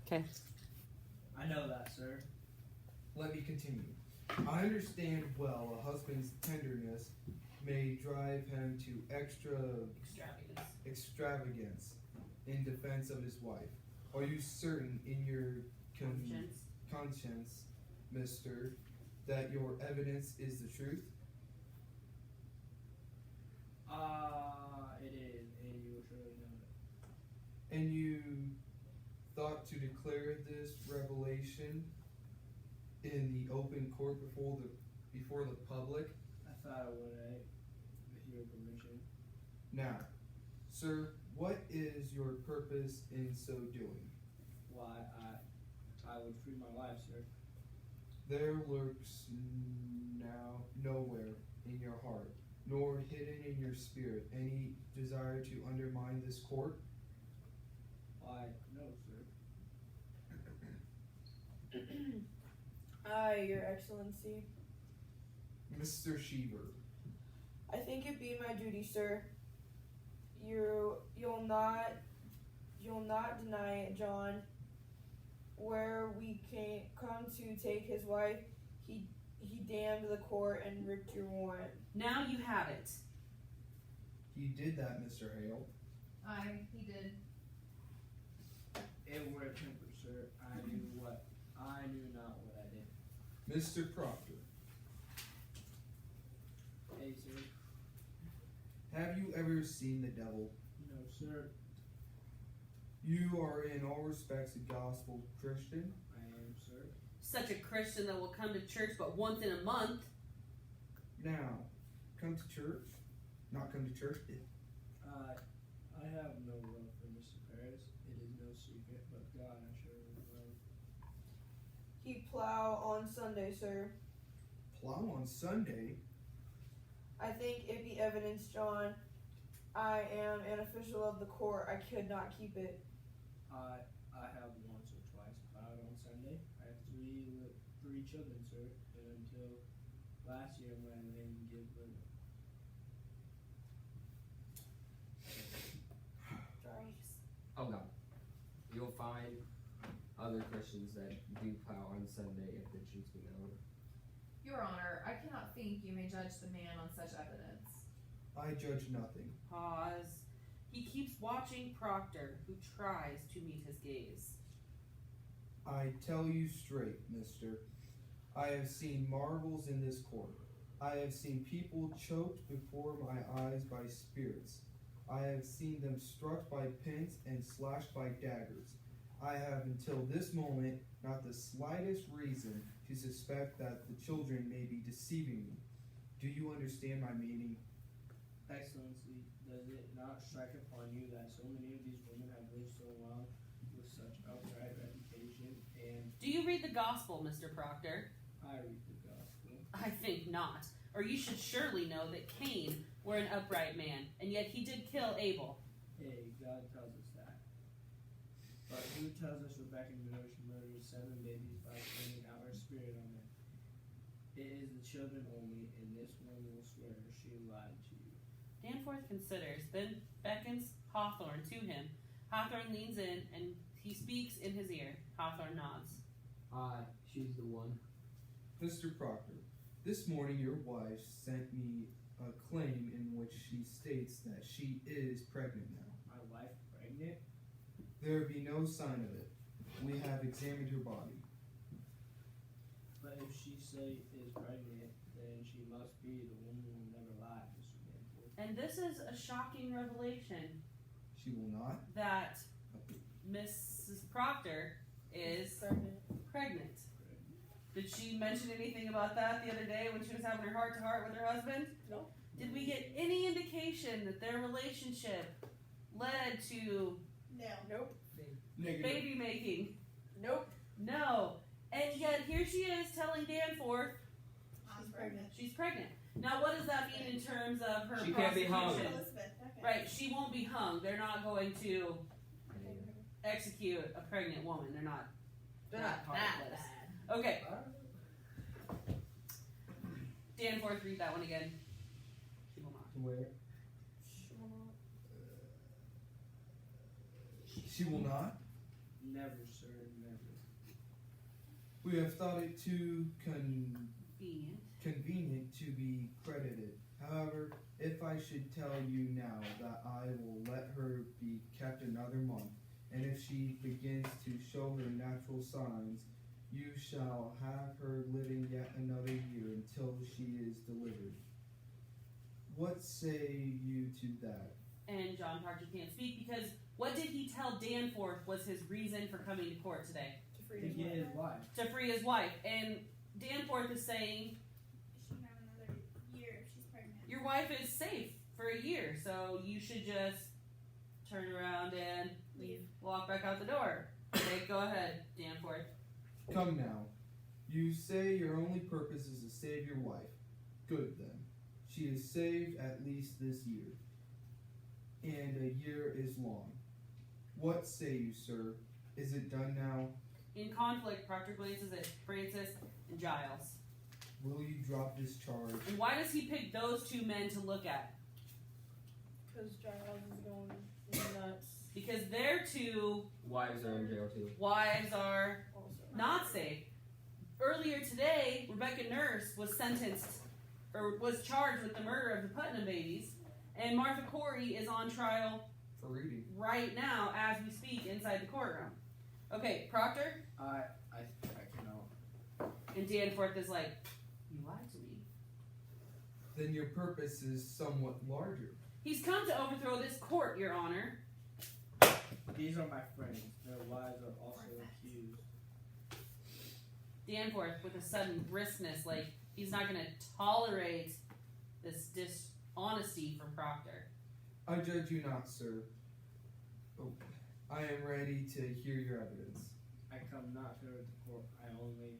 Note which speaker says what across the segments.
Speaker 1: Okay.
Speaker 2: I know that, sir.
Speaker 3: Let me continue. I understand well a husband's tenderness may drive him to extravagance in defense of his wife. Are you certain in your conscience, mister, that your evidence is the truth?
Speaker 2: It is, and you will surely know it.
Speaker 3: And you thought to declare this revelation in the open court before the public?
Speaker 2: I thought I would, with your permission.
Speaker 3: Now, sir, what is your purpose in so doing?
Speaker 2: Why, I would free my life, sir.
Speaker 3: There lurks now nowhere in your heart, nor hidden in your spirit, any desire to undermine this court?
Speaker 2: Why, no, sir.
Speaker 4: Aye, Your Excellency.
Speaker 3: Mr. Sheever.
Speaker 4: I think it be my duty, sir. You'll not deny it, John. Where we come to take his wife, he damned the court and ripped your warrant.
Speaker 1: Now you have it.
Speaker 3: He did that, Mr. Hale.
Speaker 5: Aye, he did.
Speaker 2: It were a temper, sir. I knew not what I did.
Speaker 3: Mr. Proctor.
Speaker 2: Hey, sir.
Speaker 3: Have you ever seen the devil?
Speaker 2: No, sir.
Speaker 3: You are in all respects a gospel Christian.
Speaker 2: I am, sir.
Speaker 1: Such a Christian that will come to church but once in a month.
Speaker 3: Now, come to church? Not come to church?
Speaker 2: I have no love for Mr. Paris. It is no secret, but God I surely love.
Speaker 4: He plow on Sunday, sir.
Speaker 3: Plow on Sunday?
Speaker 4: I think it be evidence, John. I am an official of the court. I could not keep it.
Speaker 2: I have once or twice plowed on Sunday. I have three children, sir, and until last year when I didn't give birth.
Speaker 6: Oh no. You'll find other Christians that do plow on Sunday if the truth be known.
Speaker 5: Your Honor, I cannot think you may judge the man on such evidence.
Speaker 3: I judge nothing.
Speaker 1: Pause. He keeps watching Proctor, who tries to meet his gaze.
Speaker 3: I tell you straight, mister. I have seen marvels in this court. I have seen people choked before my eyes by spirits. I have seen them struck by pins and slashed by daggers. I have until this moment not the slightest reason to suspect that the children may be deceiving me. Do you understand my meaning?
Speaker 2: Excellency, does it not strike upon you that so many of these women have lived so long with such outright reputation and...
Speaker 1: Do you read the gospel, Mr. Proctor?
Speaker 2: I read the gospel.
Speaker 1: I think not. Or you should surely know that Cain were an upright man, and yet he did kill Abel.
Speaker 2: Hey, God tells us that. But who tells us Rebecca murdered 7 babies by sending out her spirit on them? It is the children only, and this one will swear she lied to you.
Speaker 1: Danforth considers, then beckons Hawthorne to him. Hawthorne leans in, and he speaks in his ear. Hawthorne nods.
Speaker 6: Aye, she's the one.
Speaker 3: Mr. Proctor, this morning your wife sent me a claim in which she states that she is pregnant now.
Speaker 2: My wife pregnant?
Speaker 3: There be no sign of it. We have examined her body.
Speaker 2: But if she say is pregnant, then she must be. The woman will never lie, Mr. Danforth.
Speaker 1: And this is a shocking revelation
Speaker 3: She will not?
Speaker 1: that Mrs. Proctor is pregnant. Did she mention anything about that the other day when she was having her heart-to-heart with her husband?
Speaker 4: No.
Speaker 1: Did we get any indication that their relationship led to
Speaker 4: No. Nope.
Speaker 3: Negative.
Speaker 1: baby making?
Speaker 4: Nope.
Speaker 1: No. And yet here she is telling Danforth
Speaker 4: She's pregnant.
Speaker 1: she's pregnant. Now what does that mean in terms of her
Speaker 6: She can't be hung.
Speaker 1: prosecution?
Speaker 4: Elizabeth. Okay.
Speaker 1: Right, she won't be hung. They're not going to execute a pregnant woman. They're not
Speaker 4: Not
Speaker 1: part
Speaker 4: that
Speaker 1: of this.
Speaker 4: bad.
Speaker 1: Okay. Danforth, read that one again. She will not.
Speaker 6: Where?
Speaker 3: She will not?
Speaker 2: Never, sir, never.
Speaker 3: We have thought it too
Speaker 1: Convenient.
Speaker 3: convenient to be credited. However, if I should tell you now that I will let her be kept another month, and if she begins to show her natural signs, you shall have her living yet another year until she is delivered. What say you to that?
Speaker 1: And John Parker can't speak because what did he tell Danforth was his reason for coming to court today?
Speaker 2: To get his wife.
Speaker 1: To free his wife. And Danforth is saying,
Speaker 7: She can have another year if she's pregnant.
Speaker 1: your wife is safe for a year, so you should just turn around and walk back out the door. Okay, go ahead, Danforth.
Speaker 3: Come now. You say your only purpose is to save your wife. Good then. She is saved at least this year. And a year is long. What say you, sir? Is it done now?
Speaker 1: In conflict, Proctor glances at Francis and Giles.
Speaker 3: Will you drop this charge?
Speaker 1: And why does he pick those two men to look at?
Speaker 4: Because Giles is going nuts.
Speaker 1: Because their two
Speaker 6: Wives are in jail too.
Speaker 1: wives are
Speaker 4: Also.
Speaker 1: not safe. Earlier today, Rebecca Nurse was sentenced, or was charged with the murder of the Putnam babies, and Martha Corey is on trial
Speaker 3: For reading.
Speaker 1: right now as we speak inside the courtroom. Okay, Proctor,
Speaker 2: I cannot.
Speaker 1: and Danforth is like, you lied to me.
Speaker 3: Then your purpose is somewhat larger.
Speaker 1: He's come to overthrow this court, Your Honor.
Speaker 2: These are my friends. Their wives are also accused.
Speaker 1: Danforth with a sudden briskness, like he's not going to tolerate this dishonesty from Proctor.
Speaker 3: I judge you not, sir. Oh, I am ready to hear your evidence.
Speaker 2: I come not here at the court. I only.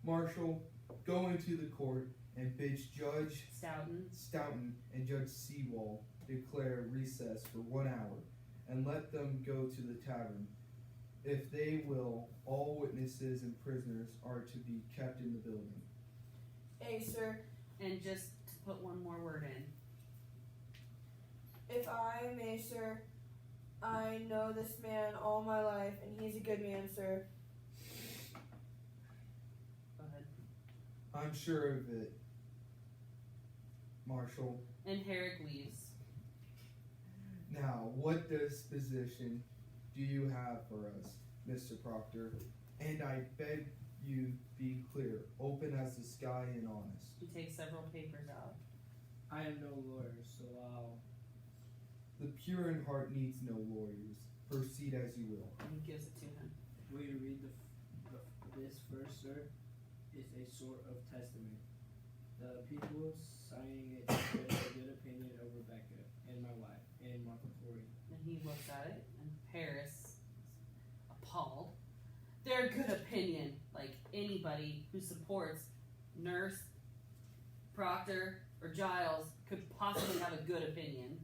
Speaker 3: Marshal, go into the court and bid Judge
Speaker 1: Stoughton
Speaker 3: and Judge Seawall declare recess for 1 hour, and let them go to the tavern. If they will, all witnesses and prisoners are to be kept in the building.
Speaker 4: Hey, sir,
Speaker 1: and just to put one more word in.
Speaker 4: if I may, sir, I know this man all my life, and he's a good man, sir.
Speaker 1: Go ahead.
Speaker 3: I'm sure of it, Marshal.
Speaker 1: And Herrick leaves.
Speaker 3: Now, what disposition do you have for us, Mr. Proctor? And I beg you be clear, open as the sky and honest.
Speaker 1: He takes several papers out.
Speaker 2: I am no lawyer, so I'll.
Speaker 3: The pure in heart needs no lawyers. Proceed as you will.
Speaker 1: And he gives it to him.
Speaker 2: Will you read this first, sir? It's a sort of testament. The people signing it give a good opinion of Rebecca and my wife and Martha Corey.
Speaker 1: And he looks at it, and Paris is appalled. Their good opinion, like anybody who supports Nurse, Proctor, or Giles could possibly have a good opinion.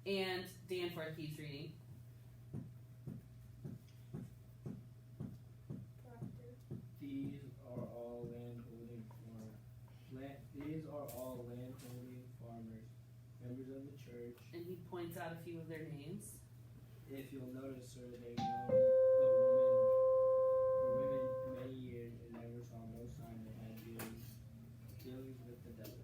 Speaker 1: And Danforth keeps reading.
Speaker 2: These are all landholding farmers, members of the church.
Speaker 1: And he points out a few of their names.
Speaker 2: If you'll notice, sir, they know the women many years and never saw no sign they had dealings with the devil.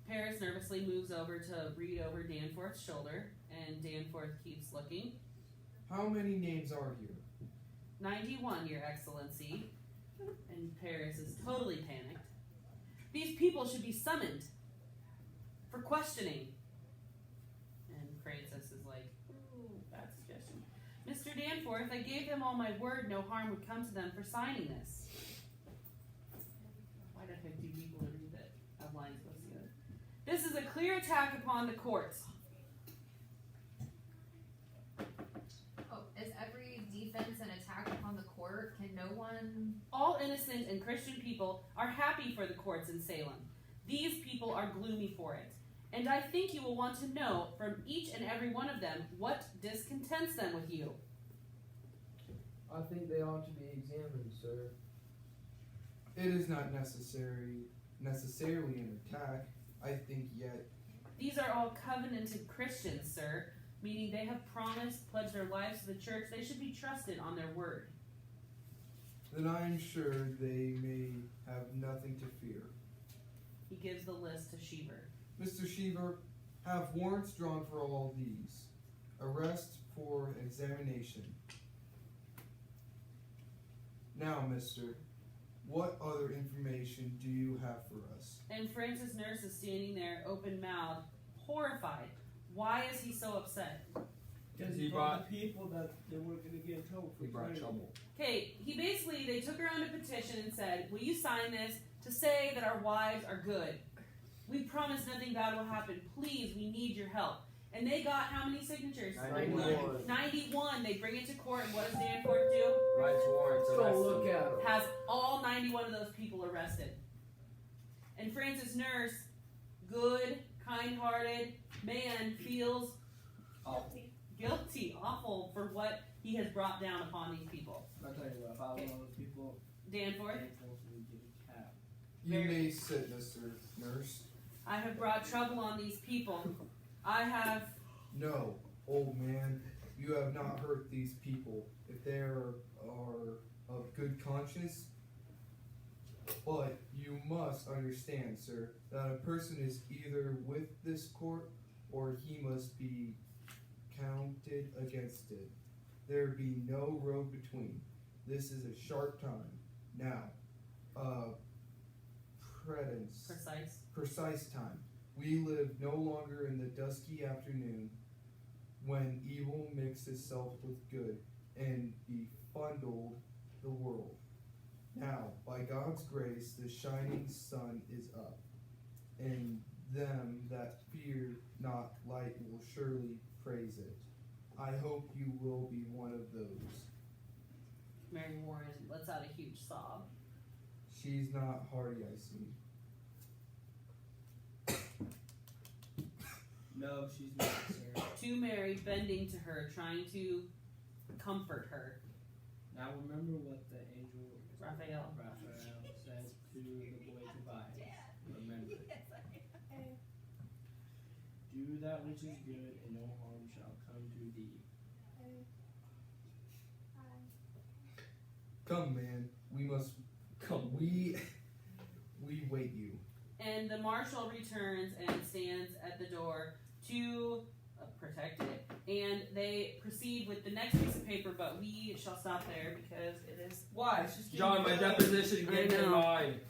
Speaker 1: Paris nervously moves over to read over Danforth's shoulder, and Danforth keeps looking.
Speaker 3: How many names are here?
Speaker 1: 91, Your Excellency. And Paris is totally panicked. These people should be summoned for questioning. And Francis is like, ooh, bad suggestion. Mr. Danforth, I gave them all my word no harm would come to them for signing this. Why the heck do people read that have lines close together? This is a clear attack upon the courts.
Speaker 5: Oh, is every defense an attack upon the court? Can no one...
Speaker 1: All innocent and Christian people are happy for the courts in Salem. These people are gloomy for it. And I think you will want to know from each and every one of them what discontents them with you.
Speaker 8: I think they ought to be examined, sir.
Speaker 3: It is not necessarily an attack, I think yet.
Speaker 1: These are all covenanted Christians, sir, meaning they have promised, pledged their lives to the church. They should be trusted on their word.
Speaker 3: Then I am sure they may have nothing to fear.
Speaker 1: He gives the list to Sheever.
Speaker 3: Mr. Sheever, have warrants drawn for all these. Arrest for examination. Now, mister, what other information do you have for us?
Speaker 1: And Francis Nurse is standing there, open-mouthed, horrified. Why is he so upset?
Speaker 2: Because
Speaker 6: He
Speaker 2: he
Speaker 6: brought-
Speaker 2: brought the people that they weren't going to get in trouble for
Speaker 6: We brought
Speaker 2: fighting.
Speaker 6: trouble.
Speaker 1: Okay, they took around a petition and said, will you sign this to say that our wives are good? We promise nothing bad will happen. Please, we need your help. And they got how many signatures?
Speaker 6: 91.
Speaker 1: 91. They bring it to court, and what does Danforth do?
Speaker 6: Writes warrants.
Speaker 8: Let's go
Speaker 6: arrest
Speaker 8: look
Speaker 6: them.
Speaker 8: at her.
Speaker 1: Has all 91 of those people arrested. And Francis Nurse, good, kind-hearted man, feels guilty, awful for what he has brought down upon these people.
Speaker 2: I'll tell you what, if I was one of those people,
Speaker 1: Danforth,
Speaker 2: Danforth would get a cap.
Speaker 3: You may sit, Mr. Nurse.
Speaker 1: I have brought trouble on these people. I have...
Speaker 3: No, old man, you have not hurt these people. If they are of good conscience, but you must understand, sir, that a person is either with this court or he must be counted against it. There be no road between. This is a sharp time. Now, precise time. We live no longer in the dusky afternoon when evil mixed itself with good and befundled the world. Now, by God's grace, the shining sun is up, and them that fear not light will surely praise it. I hope you will be one of those.
Speaker 1: Mary Warren lets out a huge sob.
Speaker 3: She's not hardy, I see.
Speaker 2: No, she's not, sir.
Speaker 1: To Mary, bending to her, trying to comfort her.
Speaker 2: Now remember what the angel
Speaker 1: Raphael.
Speaker 2: said to the boy Tobias. Remember. Do that which is good, and no harm shall come to thee.
Speaker 3: Come, man. We must come. We wait you.
Speaker 1: And the marshal returns and stands at the door to protect it. And they proceed with the next piece of paper, but we shall stop there because it is...
Speaker 2: Why? It's just
Speaker 6: John, my deposition, get in
Speaker 1: know.
Speaker 6: line.